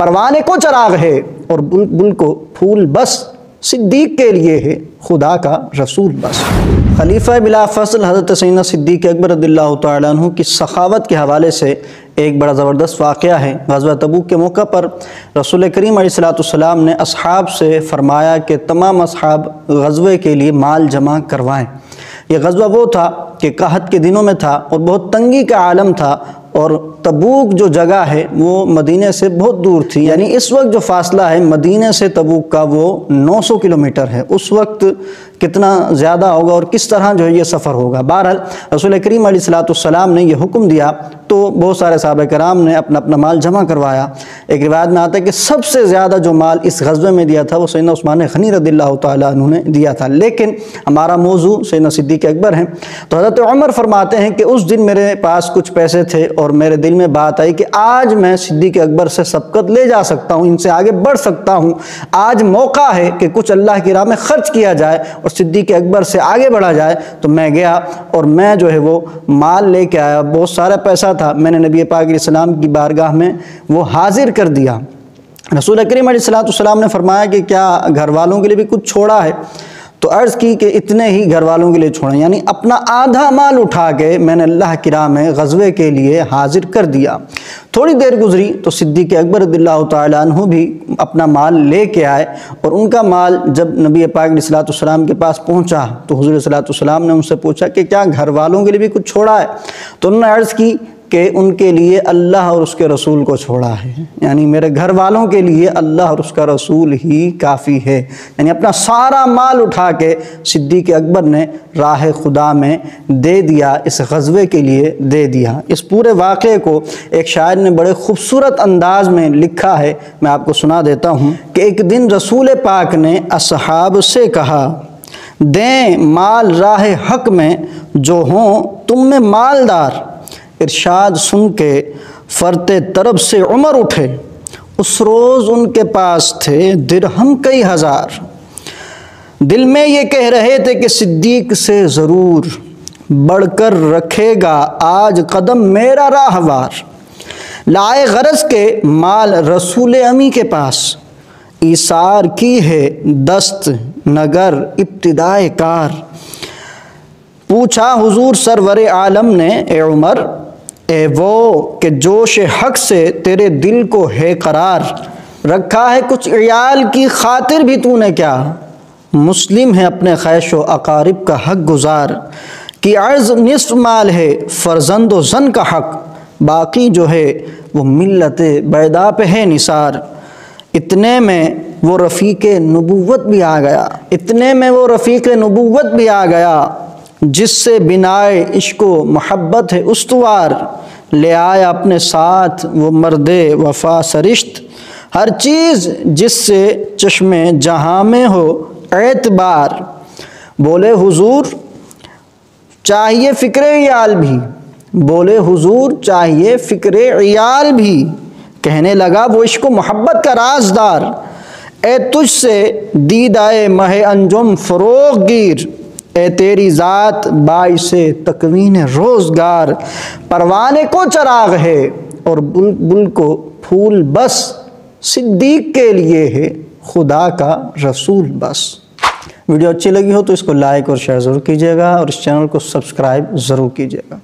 پروانے کو چراغ ہے اور بلبل کو پھول بس، صدیق کے لیے ہے خدا کا رسول بس۔ خلیفہ بلا فصل حضرت سیدنا صدیق اکبر رضی اللہ تعالیٰ عنہ کی سخاوت کے حوالے سے ایک بڑا زبردست واقعہ ہے۔ غزوہ تبوک کے موقع پر رسول کریم علیہ السلام نے اصحاب سے فرمایا کہ تمام اصحاب غزوے کے لیے مال جمع کروائیں۔ یہ غزوہ وہ تھا کہ قحط کے دنوں میں تھا اور بہت تنگی کا عالم تھا، اور تبوک جو جگہ ہے وہ مدینے سے بہت دور تھی، یعنی اس وقت جو فاصلہ ہے مدینے سے تبوک کا وہ 900 کلومیٹر ہے۔ اس وقت کتنا زیادہ ہوگا اور کس طرح جو ہے یہ سفر ہوگا۔ بہرحال رسول کریم علیہ السلام نے یہ حکم دیا تو بہت سارے صحابہ کرام نے اپنا اپنا مال جمع کروایا۔ ایک روایت میں آتا ہے کہ سب سے زیادہ جو مال اس غزوے میں دیا تھا وہ سیدنا عثمان غنی رضی اللہ تعالیٰ عنہ نے دیا تھا، لیکن ہمارا موضوع سیدنا صدیق اکبر ہے۔ تو حضرت عمر فرماتے ہیں کہ اس دن میرے پاس کچھ پیسے تھے اور میرے دل میں بات آئی کہ آج میں صدیق اکبر سے سبقت لے جا سکتا ہوں، ان سے آگے بڑھ سکتا ہوں، آج موقع ہے کہ کچھ اللہ کی راہ میں خرچ کیا جائے اور صدیق اکبر سے آگے بڑھا جائے۔ تو میں گیا اور میں جو ہے وہ مال لے کے آیا، بہت سارا پیسہ تھا، میں نے نبی پاک علیہ السلام کی بارگاہ میں وہ حاضر کر دیا۔ رسول کریم علیہ السلام نے فرمایا کہ کیا گھر والوں کے لیے بھی کچھ چھوڑا ہے؟ تو عرض کی کہ اتنے ہی گھر والوں کے لیے چھوڑیں، یعنی اپنا آدھا مال اٹھا کے میں نے اللہ کی راہ میں غزوے کے لیے حاضر کر دیا۔ تھوڑی دیر گزری تو صدیق اکبر رضی اللہ تعالیٰ عنہ بھی اپنا مال لے کے آئے، اور ان کا مال جب نبی پاک علیہ السلام کے پاس پہنچا تو حضور صلی اللہ علیہ وسلم نے ان سے پوچھا کہ کیا گھر والوں کے لیے بھی کچھ چھوڑا ہے؟ تو انہوں نے عرض کی کہ ان کے لیے اللہ اور اس کے رسول کو چھوڑا ہے، یعنی میرے گھر والوں کے لیے اللہ اور اس کا رسول ہی کافی ہے۔ یعنی اپنا سارا مال اٹھا کے صدیق اکبر نے راہ خدا میں دے دیا، اس غزوے کے لیے دے دیا۔ اس پورے واقعے کو ایک شاعر نے بڑے خوبصورت انداز میں لکھا ہے، میں آپ کو سنا دیتا ہوں کہ ایک دن رسول پاک نے اصحاب سے کہا، دیں مال راہ حق میں جو ہوں تم میں مالدار۔ ارشاد سن کے فرتے طرب سے عمر اٹھے، اس روز ان کے پاس تھے درہم کئی ہزار۔ دل میں یہ کہہ رہے تھے کہ صدیق سے ضرور بڑھ کر رکھے گا آج قدم میرا راہوار۔ لائے غرض کے مال رسول امی کے پاس، ایثار کی ہے دست نگر ابتدائے کار۔ پوچھا حضور سرور عالم نے، اے عمر اے وہ کہ جوش حق سے تیرے دل کو ہے قرار، رکھا ہے کچھ عیال کی خاطر بھی تو نے کیا؟ مسلم ہے اپنے خیش و اقارب کا حق گزار، کہ عرض نصف مال ہے فرزند و زن کا حق، باقی جو ہے وہ ملت بیدا پہ ہے نثار۔ اتنے میں وہ رفیق نبوت بھی آ گیا، اتنے میں وہ رفیق نبوت بھی آ گیا، جس سے بنائے عشق و محبت ہے استوار۔ لے آیا اپنے ساتھ وہ مرد وفا سرشت، ہر چیز جس سے چشم جہاں میں ہو اعتبار۔ بولے حضور چاہیے فکر عیال بھی، بولے حضور چاہیے فکر عیال بھی، کہنے لگا وہ عشق و محبت کا رازدار۔ اے تجھ سے دیدائے مہ انجم فروغ گیر، اے تیری ذات باعث تکوین روزگار۔ پروانے کو چراغ ہے اور بلبل کو پھول بس، صدیق کے لیے ہے خدا کا رسول بس۔ ویڈیو اچھی لگی ہو تو اس کو لائک اور شیئر ضرور کیجیے گا، اور اس چینل کو سبسکرائب ضرور کیجیے گا۔